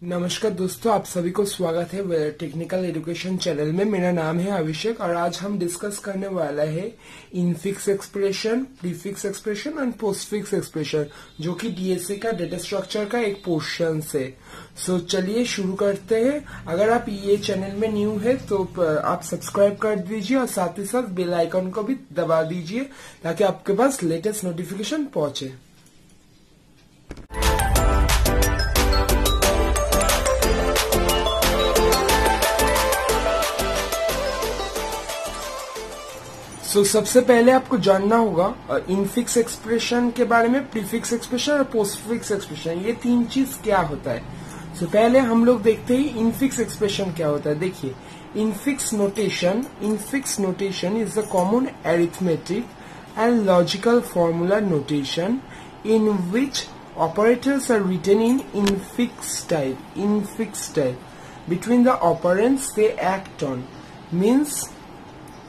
नमस्कार दोस्तों, आप सभी को स्वागत है टेक्निकल एजुकेशन चैनल में। मेरा नाम है अभिषेक और आज हम डिस्कस करने वाला है infix expression, prefix expression and postfix expression, जो कि डीएसए का डेटा स्ट्रक्चर का एक पोर्शन है। सो चलिए शुरू करते हैं। अगर आप ये चैनल में न्यू है तो आप सब्सक्राइब कर दीजिए और साथ ही साथ बेल आइकन को भी दबा दीजिए ताकि आपके पास लेटेस्ट नोटिफिकेशन पहुंचे। सबसे पहले आपको जानना होगा इनफिक्स एक्सप्रेशन के बारे में, प्रीफिक्स एक्सप्रेशन और पोस्टफिक्स एक्सप्रेशन, ये तीन चीज क्या होता है। पहले हम लोग देखते हैं इनफिक्स एक्सप्रेशन क्या होता है। देखिए, infix notation is the common arithmetic and logical formula notation in which operators are written in infix type between the operands they act on. Means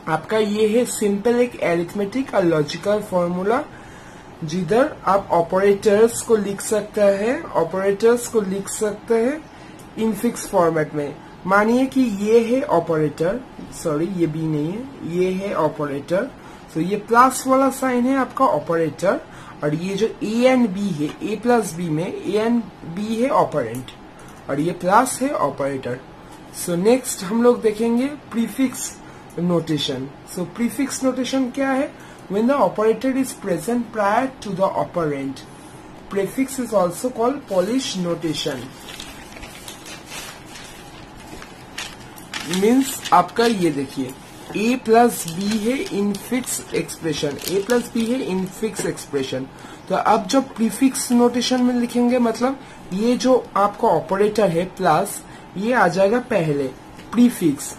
आपका ये है सिंपल एक एरिथमेटिक और लॉजिकल फॉर्मूला, जिधर आप ऑपरेटर्स को लिख सकते हैं इनफिक्स फॉर्मेट में। मानिए कि ये है ऑपरेटर, सॉरी ये बी नहीं है, ये है ऑपरेटर। तो ये प्लस वाला साइन है आपका ऑपरेटर, और ये जो ए एंड बी है, ए प्लस बी में ए एंड बी है ऑपरेंट और ये प्लस है ऑपरेटर। नेक्स्ट हम लोग देखेंगे prefix notation. So prefix notation क्या है? When the operator is present prior to the operand. Prefix is also called Polish notation. Means आपका ये देखिए, A plus B है infix expression, A plus B है इनफिक्स एक्सप्रेशन। तो अब जब प्रीफिक्स नोटेशन में लिखेंगे, मतलब ये जो आपका ऑपरेटर है प्लस, ये आ जाएगा पहले प्रीफिक्स।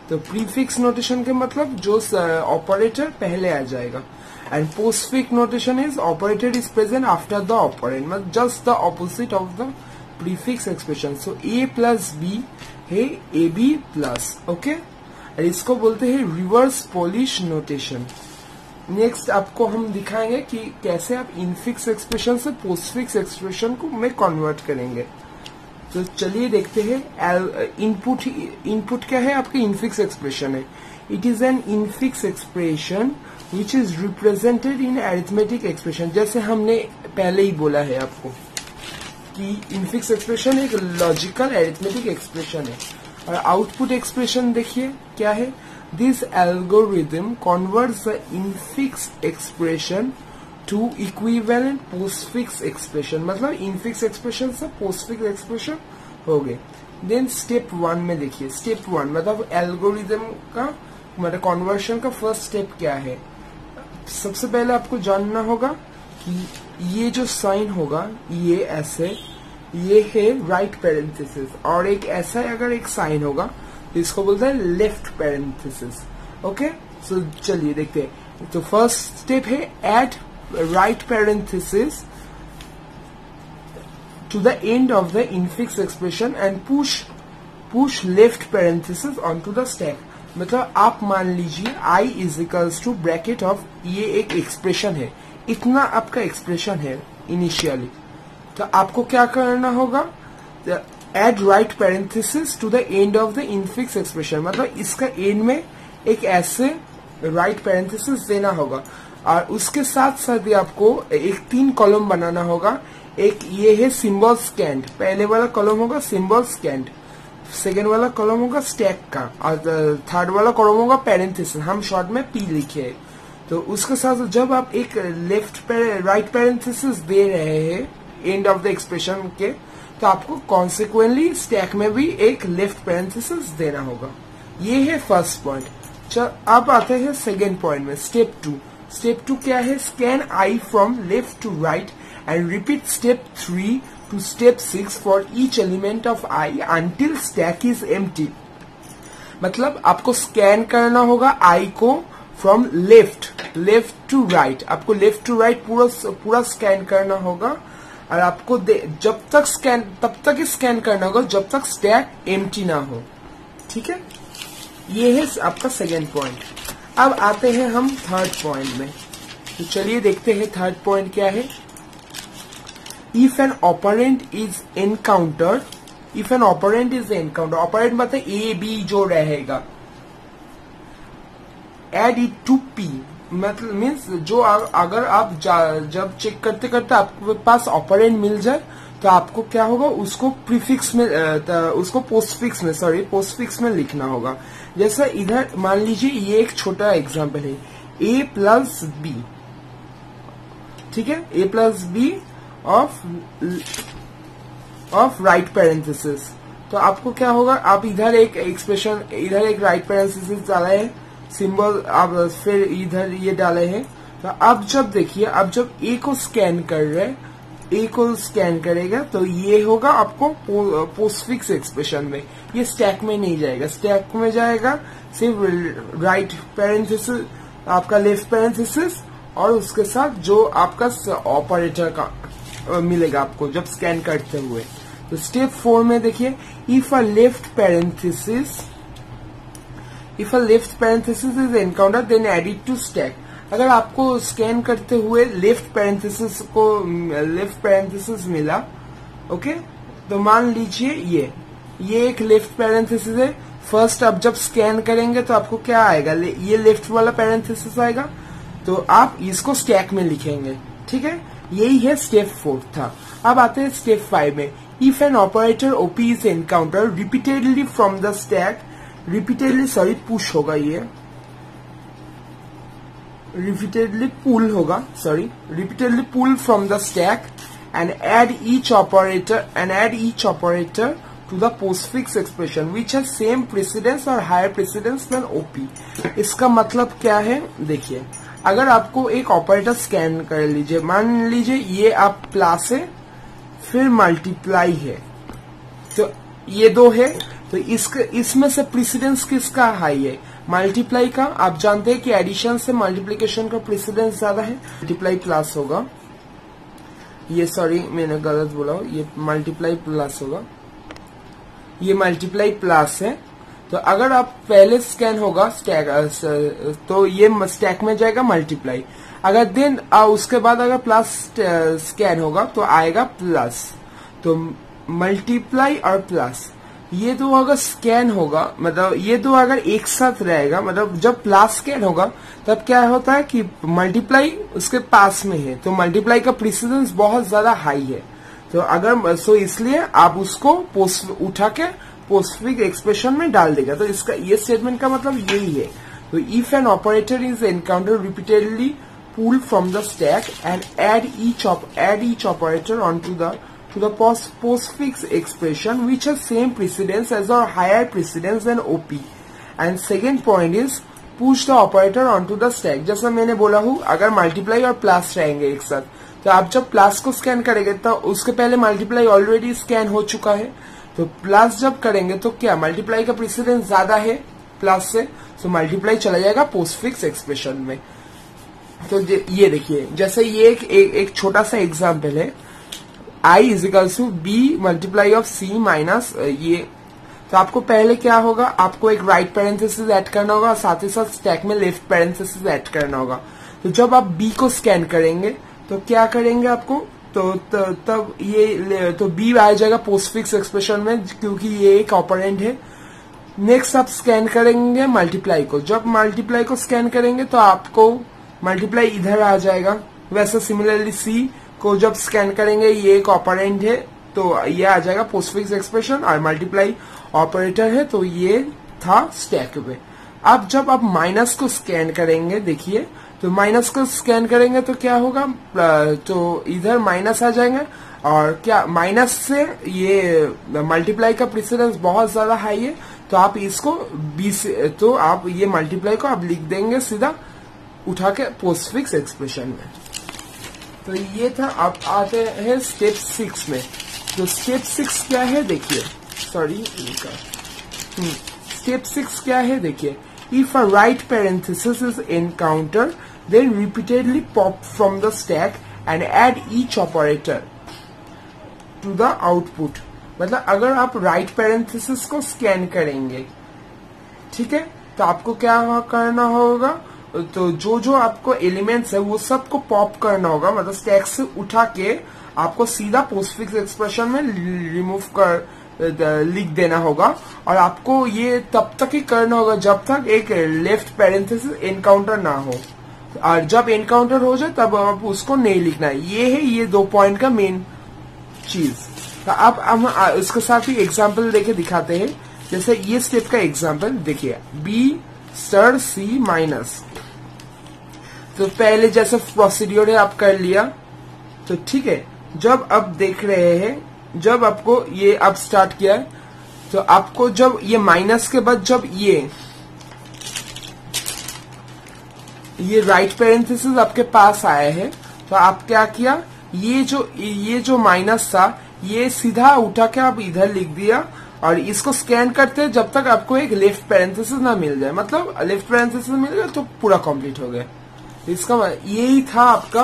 तो प्रीफिक्स नोटेशन के मतलब जो ऑपरेटर पहले आ जाएगा। And postfix notation is operator is present after the operand, मतलब just the opposite of the prefix expression. So a plus b है ए बी प्लस, ओके। और इसको बोलते हैं रिवर्स पोलिश नोटेशन। नेक्स्ट आपको हम दिखाएंगे कि कैसे आप इनफिक्स एक्सप्रेशन से पोस्टफिक्स एक्सप्रेशन को में कन्वर्ट करेंगे। तो चलिए देखते हैं। इनपुट क्या है आपके इनफिक्स एक्सप्रेशन है। It is an infix expression which is represented in arithmetic expression. जैसे हमने पहले ही बोला है आपको कि इनफिक्स एक्सप्रेशन एक लॉजिकल अरिथमेटिक एक्सप्रेशन है। और आउटपुट एक्सप्रेशन देखिए क्या है। This algorithm converts the infix expression to equivalent postfix expression, मतलब इनफिक्स एक्सप्रेशन से पोस्टफिक्स एक्सप्रेशन हो गए। देन स्टेप 1 में देखिए, स्टेप 1 मतलब एल्गोरिथम का मतलब कन्वर्शन का फर्स्ट स्टेप क्या है। सबसे पहले आपको जानना होगा कि ये जो साइन होगा ये ऐसे, ये है राइट पैरेंथेसिस, और एक ऐसा अगर एक साइन होगा तो इसको बोलते हैं लेफ्ट पैरेंथेसिस, ओके। सो चलिए देखते हैं। तो फर्स्ट स्टेप है add right parenthesis to the end of the infix expression and push left parenthesis onto the stack। मतलब आप मान लीजिए I is equals to bracket of, ये एक एक्सप्रेशन है, इतना आपका एक्सप्रेशन है इनिशियली। तो आपको क्या करना होगा, add right parenthesis to the end of the infix expression, मतलब इसका एंड में एक ऐसे right parenthesis देना होगा। और उसके साथ साथ भी आपको एक 3 कॉलम बनाना होगा। एक ये है सिंबल स्कैंड, पहले वाला कॉलम होगा सिंबल स्कैंड, सेकेंड वाला कॉलम होगा स्टैक का, और थर्ड वाला कॉलम होगा पैरेंथेसिस, हम शॉर्ट में पी लिखे है। तो उसके साथ जब आप एक राइट पैरेंथेसिस दे रहे हैं एंड ऑफ द एक्सप्रेशन के, तो आपको कॉन्सिक्वेंटली स्टैक में भी एक लेफ्ट पैरेंथेसिस देना होगा। ये है फर्स्ट पॉइंट। अब आते हैं सेकेंड पॉइंट में, स्टेप 2। स्टेप 2 क्या है, scan I from left to right and repeat step 3 to step 6 for each element of I until stack is empty. मतलब आपको स्कैन करना होगा आई को फ्रॉम लेफ्ट टू राइट, आपको लेफ्ट टू राइट पूरा scan करना होगा। और आपको जब तक स्कैन, तब तक ही स्कैन करना होगा जब तक स्टैक एम्प्टी ना हो, ठीक है। ये है आपका सेकेंड पॉइंट। अब आते हैं हम थर्ड पॉइंट में। तो चलिए देखते हैं थर्ड पॉइंट क्या है। If an operand is encountered, if an operand is encounter, operand मतलब ए बी जो रहेगा, एड इट टू पी, मतलब मीन्स जो अगर आप जब चेक करते करते आपके पास ऑपरेंट मिल जाए तो आपको क्या होगा, उसको प्रीफिक्स में उसको पोस्टफिक्स में लिखना होगा। जैसा इधर मान लीजिए ये एक छोटा एग्जांपल है, ए प्लस बी, ठीक है, a plus b of right parenthesis. तो आपको क्या होगा, आप इधर एक एक्सप्रेशन, इधर एक राइट पैरेंथेसिस डाला है, सिंबल आप फिर इधर ये डाले हैं। तो अब जब देखिए, अब जब ए को स्कैन कर रहे, ए को स्कैन करेगा तो ये होगा आपको पोस्टफिक्स एक्सप्रेशन में, ये स्टैक में नहीं जाएगा, स्टैक में जाएगा सिर्फ राइट पैरेंथेसिस, आपका लेफ्ट पैरेंथेसिस और उसके साथ जो आपका ऑपरेटर का मिलेगा आपको जब स्कैन करते हुए। तो स्टेप 4 में देखिए, if a left parenthesis is encounter then add it to stack. अगर आपको स्कैन करते हुए लेफ्ट पैरेंथेसिस मिला, ओके, तो मान लीजिए ये एक लेफ्ट पैरेंथेसिस है। फर्स्ट अब जब स्कैन करेंगे तो आपको क्या आएगा, ये लेफ्ट वाला पैरेंथेसिस आएगा, तो आप इसको स्टैक में लिखेंगे, ठीक है। यही है स्टेप 4 था। अब आते हैं स्टेप 5 में, if an operator OP is encounter repeatedly from the stack, push होगा, ये repeatedly pull from the stack and add each operator to the postfix expression which has same precedence और हायर प्रेसिडेंस देन ओपी। इसका मतलब क्या है, देखिए, अगर आपको एक ऑपरेटर स्कैन कर लीजिए, मान लीजिए ये आप प्लस है फिर मल्टीप्लाई है, तो ये दो है, तो इसमें से प्रेसिडेंस किसका हाई है, मल्टीप्लाई का। आप जानते हैं कि एडिशन से मल्टीप्लिकेशन का प्रेसिडेंस ज्यादा है, मल्टीप्लाई प्लस होगा, ये सॉरी मैंने गलत बोला, ये मल्टीप्लाई प्लस होगा, ये मल्टीप्लाई प्लस है। तो अगर आप पहले स्कैन होगा स्टैक, तो ये स्टैक में जाएगा मल्टीप्लाई, अगर देन उसके बाद अगर प्लस स्कैन होगा तो आएगा प्लस, तो मल्टीप्लाई और प्लस, ये दो अगर स्कैन होगा, मतलब ये दो अगर एक साथ रहेगा, मतलब जब प्लस स्कैन होगा तब क्या होता है कि मल्टीप्लाई उसके पास में है, तो मल्टीप्लाई का प्रेसिडेंस बहुत ज्यादा हाई है। तो अगर इसलिए आप उसको उठा के पोस्टफिक्स एक्सप्रेशन में डाल देगा। तो इसका ये स्टेटमेंट का मतलब यही है। तो if an operator is encounter repeatedly pull from the stack and add each operator on to the postfix expression which has same precedence as or higher precedence than OP. And second point is push the operator onto the stack. जैसा मैंने बोला हूँ, अगर multiply और plus रहेंगे एक साथ, तो आप जब प्लस को स्कैन करेंगे तो उसके पहले मल्टीप्लाई ऑलरेडी स्कैन हो चुका है, तो प्लस जब करेंगे तो क्या मल्टीप्लाई का प्रेसिडेंस ज्यादा है प्लस से, तो मल्टीप्लाई चला जाएगा पोस्टफिक्स एक्सप्रेशन में। तो ये देखिए, जैसे ये एक छोटा सा एग्जाम्पल है, I is equals to B multiply of C minus ये। तो आपको पहले क्या होगा, आपको एक राइट पैरेंथेसिस ऐड करना होगा और साथ ही साथ स्टैक में लेफ्ट पैरेंथेसिस ऐड करना होगा। तो जब आप बी को स्कैन करेंगे तो क्या करेंगे आपको, तब ये तो बी आ जाएगा पोस्टफिक्स एक्सप्रेशन में, क्योंकि ये एक ऑपरेंड है। नेक्स्ट आप स्कैन करेंगे मल्टीप्लाई को, जब मल्टीप्लाई को स्कैन करेंगे तो आपको मल्टीप्लाई इधर आ जाएगा। वैसे सिमिलरली सी को जब स्कैन करेंगे, ये एक ऑपरेंड है तो ये आ जाएगा पोस्टफिक्स एक्सप्रेशन, और मल्टीप्लाई ऑपरेटर है तो ये था स्टैक में। अब जब आप माइनस को स्कैन करेंगे, देखिए, तो माइनस को स्कैन करेंगे तो क्या होगा, तो इधर माइनस आ जाएंगे, और क्या माइनस से ये मल्टीप्लाई का प्रेसिडेंस बहुत ज्यादा हाई है, तो आप इसको बी से, तो आप ये मल्टीप्लाई को आप लिख देंगे सीधा उठा के पोस्टफिक्स एक्सप्रेशन में। तो ये था। अब आते हैं स्टेप 6 में। तो स्टेप 6 क्या है, देखिए, सॉरी, स्टेप 6 क्या है, देखिए, if a right parenthesis is encounter then repeatedly pop from the stack and add each operator to the output. मतलब अगर आप राइट पैरेंथेसिस को स्कैन करेंगे, ठीक है, तो आपको क्या करना होगा, तो जो जो आपको एलिमेंट्स है वो सबको पॉप करना होगा, मतलब स्टैक से उठा के आपको सीधा पोस्टफिक्स एक्सप्रेशन में रिमूव कर लिख देना होगा। और आपको ये तब तक ही करना होगा जब तक एक लेफ्ट पैरेंथेसिस एनकाउंटर ना हो, और जब एनकाउंटर हो जाए तब आप उसको नहीं लिखना है। ये है ये 2 पॉइंट का मेन चीज। तो अब हम इसके साथ ही एग्जाम्पल देके दिखाते हैं। जैसे ये स्टेप का एग्जाम्पल देखिए, बी स्टार सी माइनस। तो पहले जैसे प्रोसीड्यूर है आप कर लिया, तो ठीक है। जब आप देख रहे हैं, जब आपको ये अब स्टार्ट किया है, तो आपको जब ये माइनस के बाद जब ये राइट पैरेंथेसिस आपके पास आया है, तो आप क्या किया, ये जो माइनस था ये सीधा उठा के आप इधर लिख दिया, और इसको स्कैन करते जब तक आपको एक लेफ्ट पैरेंथेसिस ना मिल जाए, मतलब लेफ्ट पैरेंथेसिस मिल गया तो पूरा कंप्लीट हो गया। इसका यही था आपका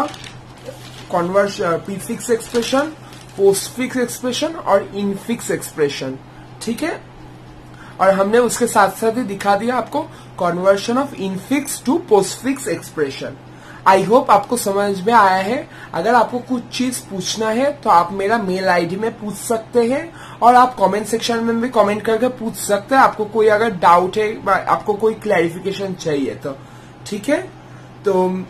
conversion, prefix expression, postfix expression और इनफिक्स एक्सप्रेशन, ठीक है। और हमने उसके साथ साथ ही दिखा दिया आपको conversion of infix to postfix expression. I hope आपको समझ में आया है। अगर आपको कुछ चीज पूछना है तो आप मेरा मेल आईडी में पूछ सकते हैं, और आप कमेंट सेक्शन में भी कमेंट करके पूछ सकते हैं। आपको कोई अगर डाउट है, आपको कोई क्लैरिफिकेशन चाहिए तो ठीक है। तो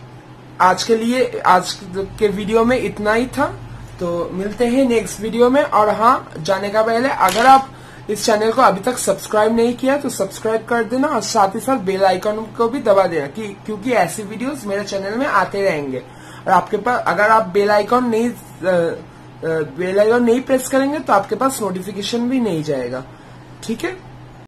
आज के लिए, आज के वीडियो में इतना ही था। तो मिलते हैं नेक्स्ट वीडियो में। और हाँ, जाने का पहले अगर आप इस चैनल को अभी तक सब्सक्राइब नहीं किया तो सब्सक्राइब कर देना, और साथ ही साथ बेल आइकन को भी दबा देना, क्योंकि ऐसी वीडियोस मेरे चैनल में आते रहेंगे। और आपके पास, अगर आप बेल आइकन नहीं प्रेस करेंगे तो आपके पास नोटिफिकेशन भी नहीं जाएगा, ठीक है।